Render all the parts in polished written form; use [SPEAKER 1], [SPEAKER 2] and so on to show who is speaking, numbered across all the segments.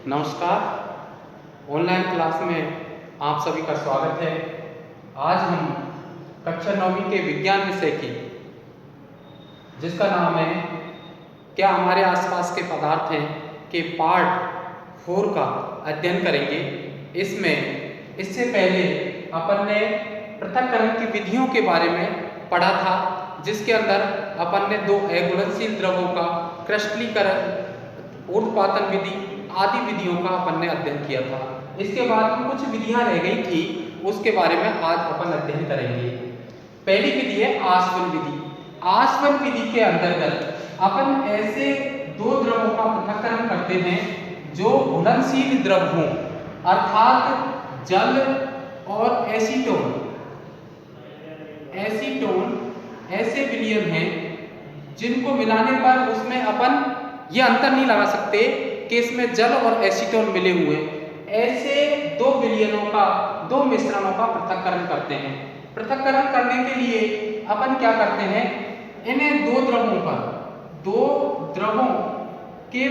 [SPEAKER 1] नमस्कार। Online class में आप सभी का स्वागत है। आज हम कक्षा 9वीं के विज्ञान विषय की, जिसका नाम है क्या हमारे आसपास के पदार्थ हैं, के पार्ट 4 का अध्ययन करेंगे। इससे पहले अपन ने पृथक्करण की विधियों के बारे में पढ़ा था, जिसके अंदर अपन ने 2 अघुलनशील द्रवों का क्रिस्टलीकरण, ऊर्ध्वपातन विधि आदि विधियों का अपन ने अध्ययन किया था। इसके बाद में कुछ विधियां रह गई थी, उसके बारे में आज अपन अध्ययन करेंगे। पहली विधि है आसवन विधि। आसवन विधि के अंतर्गत अपन ऐसे 2 द्रवों का पृथक्करण करते हैं जो घुलनशील द्रव हों, अर्थात जल और एसीटोन। ऐसे विलयन हैं जिनको मिलाने पर उसमें अपन ये अंतर नहीं लगा सकते कि इसमें जल और एसीटोन मिले हुए। ऐसे 2 विलयनों का, 2 मिश्रणों का पृथक्करण करते हैं। पृथक्करण करने के लिए अपन क्या करते हैं, इन्हें 2 द्रवों के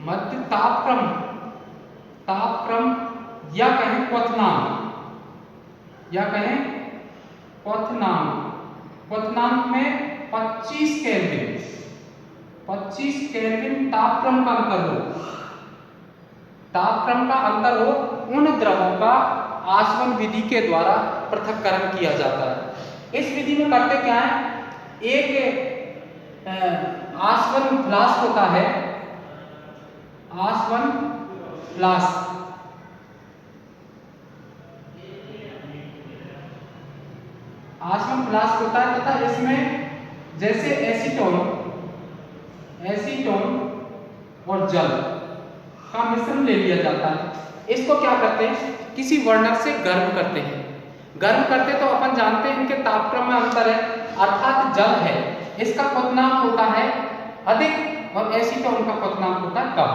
[SPEAKER 1] मध्य तापक्रम या कहें क्वथनांक में 25 केल्विन तापक्रम का अंतर हो, उन द्रवों का आसवन विधि के द्वारा पृथक्करण किया जाता है। इस विधि में करते क्या है, एक आसवन फ्लास्क होता है। आसवन फ्लास्क होता है तथा इसमें जैसे एसीटोन और जल का मिश्रण ले लिया जाता है। इसको क्या करते हैं, किसी वर्णक से गर्म करते हैं। गर्म करते तो अपन जानते हैं इनके तापक्रम में अंतर है, अर्थात जल है, इसका क्वथनांक होता है अधिक और एसीटोन का क्वथनांक होता है कम।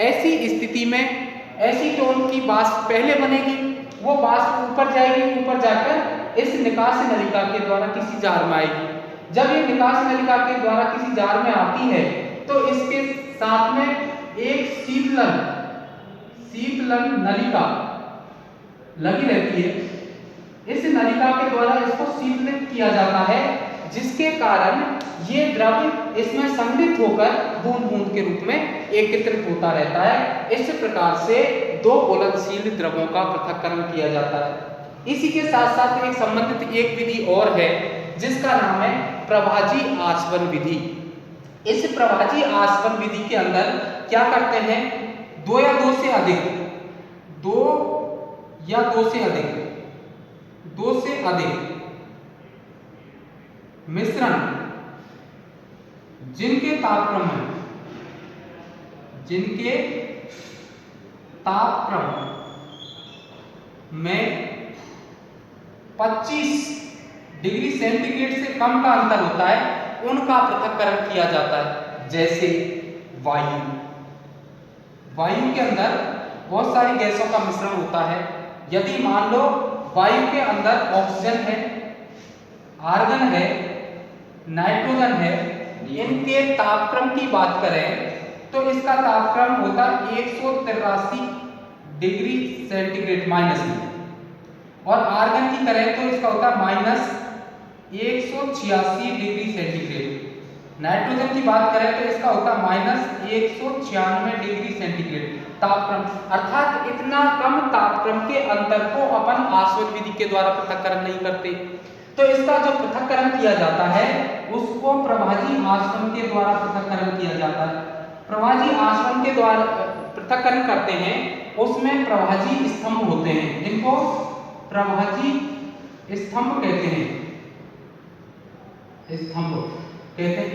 [SPEAKER 1] ऐसी स्थिति में एसीटोन की वाष्प पहले बनेगी, वो वाष्प ऊपर जाएगी, ऊपर जाकर इस निकास नलिका के द्वारा किसी जार में आएगी। जब ये निकास नलिका के द्वारा किसी जार में आती है तो इसके साथ में एक शीतलन नलिका लगी रहती है। इस नलिका के द्वारा इसको शीतलित किया जाता है, जिसके कारण ये द्रव इसमें संघनित होकर बूंद बूंद के रूप में एकत्रित होता रहता है। इस प्रकार से 2 घुलनशील द्रवों का पृथक्करण किया जाता है। इसी के साथ साथ एक संबंधित एक विधि और है, जिसका नाम है प्रभाजी आसवन विधि। इस प्रभाजी आसवन विधि के अंदर क्या करते हैं, 2 या 2 से अधिक मिश्रण जिनके तापक्रम में 25 डिग्री सेंटीग्रेड से कम का अंतर होता है, उनका पृथक्करण किया जाता है। जैसे वायु के अंदर बहुत सारी गैसों का मिश्रण होता है। यदि मान लो वायु के अंदर ऑक्सीजन है, आर्गन है, नाइट्रोजन है, इनके तापक्रम की बात करें तो इसका तापक्रम होता है 183 डिग्री सेंटीग्रेड माइनस में, और आर्गन की करें तो इसका होता है -186 डिग्री सेंटीग्रेड। नाइट्रोजन की बात करें तो इसका होता है -196 डिग्री सेंटीग्रेड तापक्रम। अर्थात इतना कम तापक्रम के अंतर को अपन आसवन विधि के द्वारा पृथक्करण नहीं करते। तो इसका जो पृथक्करण किया जाता है उसको प्रभाजी आसवन के द्वारा पृथक्करण किया जाता है। प्रभाजी आसवन के द्वारा पृथक्करण करते हैं, उसमें प्रभाजी स्तंभ होते हैं, जिनको प्रभाजी स्तंभ कहते हैं।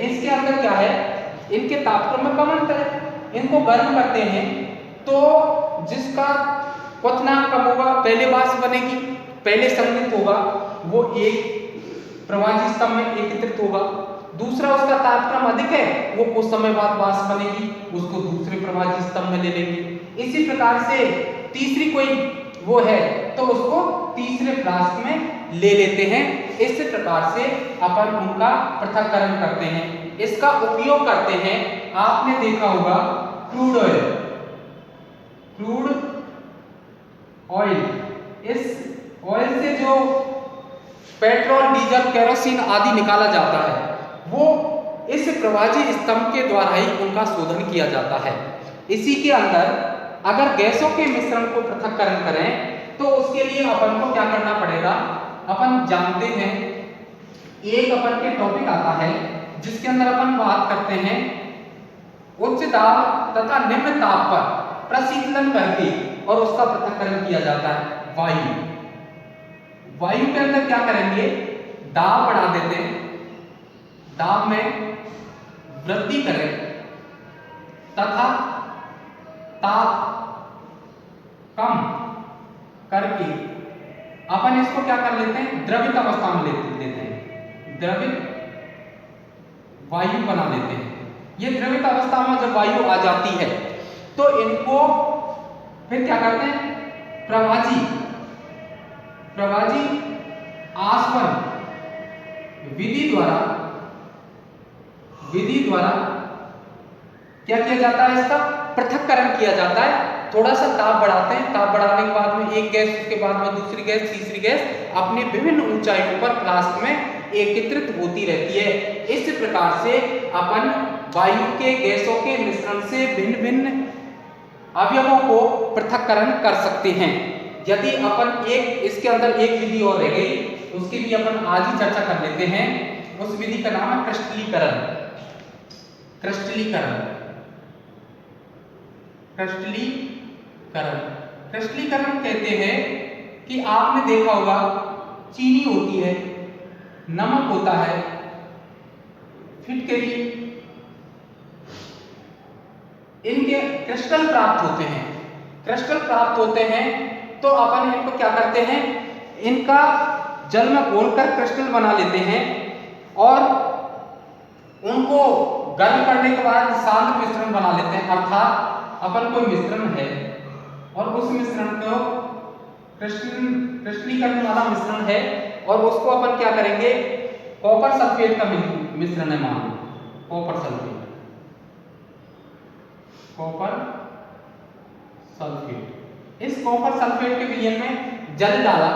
[SPEAKER 1] इसके अंदर क्या है, इनके तापक्रम में कम अंतर है। इनको गर्म करते हैं तो जिसका क्वथनांक कम होगा, पहले वाष्प बनेगी, पहले संघनित होगा, वो एक प्रभाजी स्तंभ में एकत्रित होगा। दूसरा उसका तापक्रम अधिक है, वो कुछ समय बाद वाष्प बनेगी, उसको दूसरे प्रभाजी स्तंभ में ले लेंगे। इसी प्रकार से तीसरी कोई वो है तो उसको तीसरे फ्लास्क में ले लेते हैं। इस प्रकार से अपन उनका पृथक्करण करते हैं, इसका उपयोग करते हैं। आपने देखा होगा क्रूड ऑयल, क्रूड ऑयल, इस ऑयल से जो पेट्रोल, डीजल, केरोसिन आदि निकाला जाता है वो इस प्रवाजी स्तंभ के द्वारा ही उनका शोधन किया जाता है। इसी के अंदर अगर गैसों के मिश्रण को पृथक्करण करें तो उसके लिए अपन को क्या करना पड़ेगा, अपन जानते हैं एक अपन के टॉपिक आता है जिसके अंदर अपन बात करते हैं उच्च दाब तथा निम्न ताप पर प्रशीतलन करके और उसका पृथक्करण किया जाता है। वायु, वायु के अंदर क्या करेंगे, दाब बढ़ा देते हैं, दाब में वृद्धि करें तथा ताप कम करके अपन इसको क्या कर लेते हैं, द्रवित अवस्था में लेते हैं, द्रवित वायु बना देते हैं। ये द्रवित अवस्था में जब वायु आ जाती है तो इनको फिर क्या करते हैं, प्रवाजी आसवन विधि द्वारा क्या किया जाता है, इसका पृथक्करण किया जाता है। थोड़ा सा ताप बढ़ाते हैं, ताप बढ़ाने के बाद में एक गैस, उसके बाद में दूसरी गैस, तीसरी गैस अपने विभिन्न ऊंचाइयों पर फ्लास्क में एकत्रित होती रहती है। इस प्रकार से अपन वायु के गैसों के मिश्रण से भिन्न भिन्न अवयवों को पृथक्करण कर सकते हैं। यदि अपन इसके अंदर एक विधि और रह गई, उसकी भी अपन आज ही चर्चा कर लेते हैं। उस विधि का नाम है क्रिस्टलीकरण। क्रिस्टलीकरण कहते हैं कि आपने देखा होगा चीनी होती है, नमक होता है, फिटकरी, इनके क्रिस्टल प्राप्त होते हैं तो अपन इनको क्या करते हैं, इनका जल में घोलकर क्रिस्टल बना लेते हैं और उनको गर्म करने के बाद सांद्र मिश्रण बना लेते हैं। अर्थात अपन कोई मिश्रण है और उस मिश्रण को क्रिस्टलीकरण वाला मिश्रण है और उसको अपन क्या करेंगे, कॉपर सल्फेट का मिश्रण है, मान लो कॉपर सल्फेट। इस कॉपर सल्फेट के विलयन में जल डाला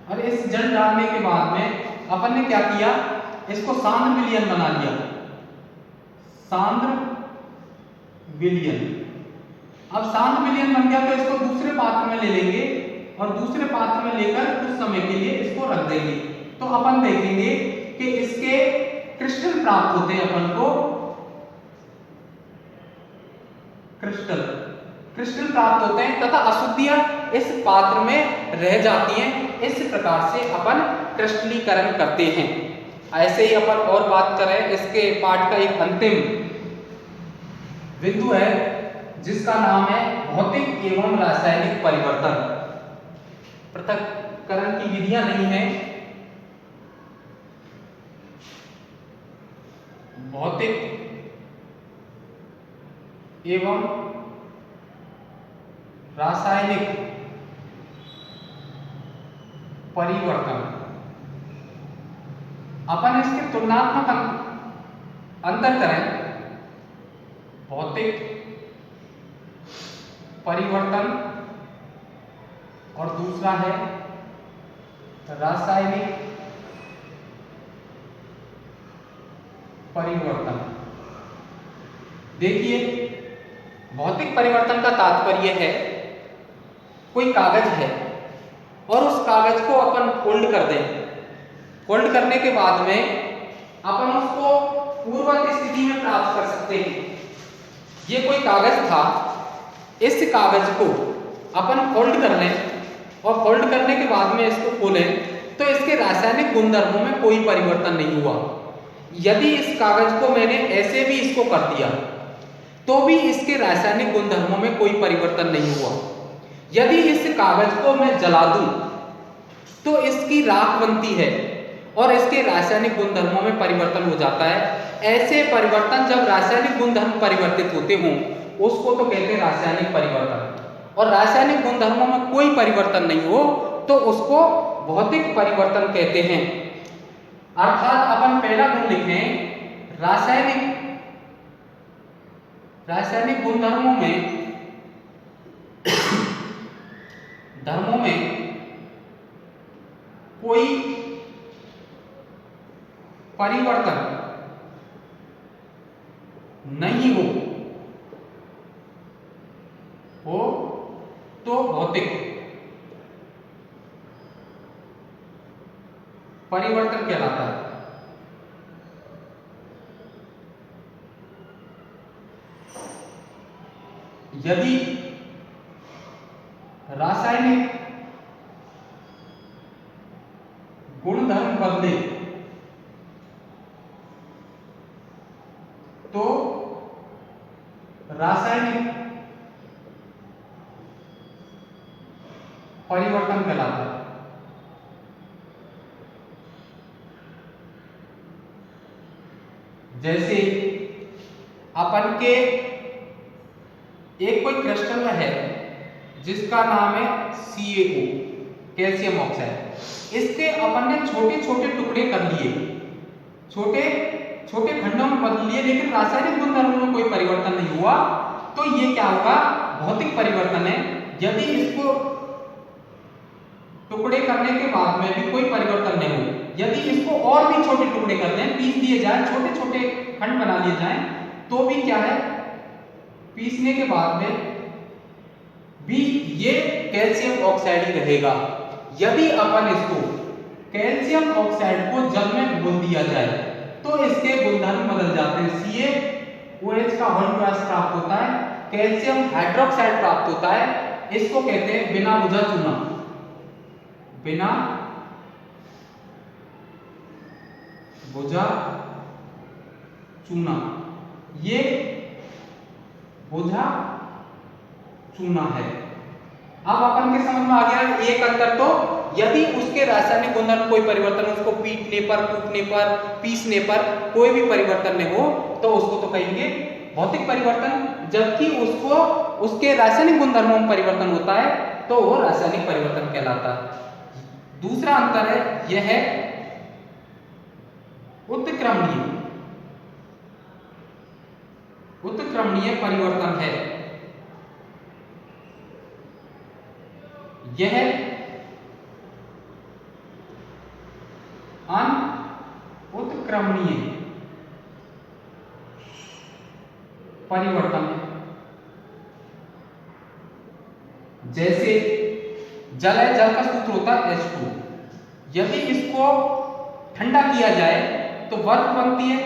[SPEAKER 1] और इस जल डालने के बाद में अपन ने क्या किया, इसको सांद्र विलयन बना लिया, सांद्र विलयन। अब सांद्र विलयन बन गया तो इसको दूसरे पात्र में ले लेंगे और दूसरे पात्र में लेकर कुछ समय के लिए इसको रख देंगे तो अपन देखेंगे कि इसके क्रिस्टल प्राप्त होते हैं, अपन को क्रिस्टल प्राप्त होते हैं तथा अशुद्धियां इस पात्र में रह जाती हैं। इस प्रकार से अपन क्रिस्टलीकरण करते हैं। ऐसे ही अपन और बात करें, इसके पाठ का एक अंतिम बिंदु है जिसका नाम है भौतिक एवं रासायनिक परिवर्तन। पृथक्करण की विधियां नहीं है, भौतिक एवं रासायनिक परिवर्तन। अपन इसके तुलनात्मक अंतर करें, भौतिक परिवर्तन और दूसरा है रासायनिक परिवर्तन। देखिए, भौतिक परिवर्तन का तात्पर्य है कोई कागज है और उस कागज को अपन फोल्ड कर दें, फोल्ड करने के बाद में अपन उसको पूर्ववत स्थिति में प्राप्त कर सकते हैं। ये कोई कागज था, इस कागज को अपन फोल्ड कर लें और फोल्ड करने के बाद में इसको खोलें तो इसके रासायनिक गुणधर्मों में कोई परिवर्तन नहीं हुआ। यदि इस कागज को मैंने ऐसे भी इसको कर दिया तो भी इसके रासायनिक गुणधर्मों में कोई परिवर्तन नहीं हुआ। यदि इस कागज को मैं जला दूं तो इसकी राख बनती है और इसके रासायनिक गुणधर्मों में परिवर्तन हो जाता है। ऐसे परिवर्तन जब रासायनिक गुणधर्म परिवर्तित होते हों उसको तो कहते हैं रासायनिक परिवर्तन, और रासायनिक गुणधर्मों में कोई परिवर्तन नहीं हो तो उसको भौतिक परिवर्तन कहते हैं। अर्थात अपन पहला गुण लिखें रासायनिक रासायनिक गुणधर्मों में कोई परिवर्तन नहीं हो तो भौतिक परिवर्तन कहलाता है। यदि रासायनिक गुणधर्म बदले तो रासायनिक परिवर्तन कहलाता है। जैसे अपन के एक कोई क्रिस्टल है जिसका नाम है CaO, कैल्शियम ऑक्साइड। इसके अपन ने छोटे छोटे टुकड़े कर लिए, छोटे छोटे खंडों में बदल लिए, लेकिन रासायनिक गुणधर्मों में कोई परिवर्तन नहीं हुआ, तो ये क्या होगा? भौतिक परिवर्तन है। यदि इसको टुकड़े करने के बाद में भी कोई परिवर्तन नहीं हो, यदि इसको और भी छोटे टुकड़े कर दें, पीस दिए जाए, छोटे छोटे खंड बना लिए जाएं, तो भी क्या है, पीसने के बाद में भी ये कैल्शियम ऑक्साइड ही रहेगा। यदि अपन इसको कैल्शियम ऑक्साइड को जल में घोल दिया जाए तो इसके गुणधर्म बदल जाते हैं। CaOH का H+ प्राप्त होता है, कैल्शियम हाइड्रोक्साइड प्राप्त होता है। इसको कहते हैं बिना बुझा चूना। बिना बुझा चूना, ये बुझा चूना है। अब अपन के समझ में आ गया एक अंतर, तो यदि उसके रासायनिक गुणधर्म कोई परिवर्तन, उसको पीटने पर, कूटने पर, पीसने पर कोई भी परिवर्तन नहीं हो, तो उसको तो कहेंगे भौतिक परिवर्तन। जबकि उसको उसके रासायनिक गुणधर्मों में परिवर्तन होता है तो वो रासायनिक परिवर्तन कहलाता है। दूसरा अंतर है, यह है उत्क्रमणीय। उत्क्रमणीय परिवर्तन है। यह अनुत्क्रमणीय परिवर्तन है। जैसे जल है, जल का सूत्र होता है H2। यदि इसको ठंडा किया जाए तो बर्फ बनती है,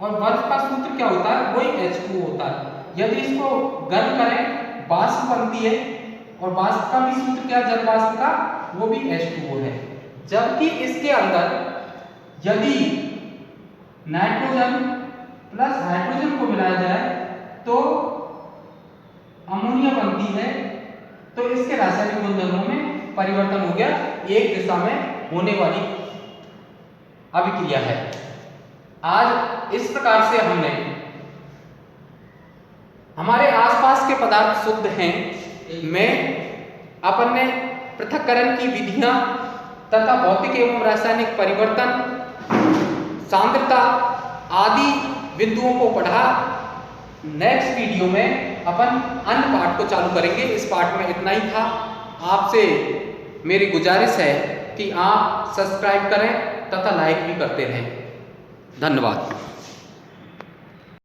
[SPEAKER 1] और बर्फ का सूत्र क्या होता है? वही H2 होता है। यदि इसको गर्म करें, वाष्प बनती है, और वाष्प का भी सूत्र क्या, जल वाष्प का, वो भी H2O है। जबकि इसके अंदर यदि नाइट्रोजन प्लस हाइड्रोजन को मिलाया जाए तो अमोनिया बनती है। तो इसके रासायनिक गुणधर्मों में परिवर्तन हो गया, एक दिशा में होने वाली अभिक्रिया है। आज इस प्रकार से हमने हमारे आसपास के पदार्थ शुद्ध हैं में अपन ने पृथक्करण की विधियां तथा भौतिक एवं रासायनिक परिवर्तन, सांद्रता आदि बिंदुओं को पढ़ा। नेक्स्ट वीडियो में अपन अन्य पाठ को चालू करेंगे। इस पाठ में इतना ही था। आपसे मेरी गुजारिश है कि आप सब्सक्राइब करें तथा लाइक भी करते रहें। धन्यवाद।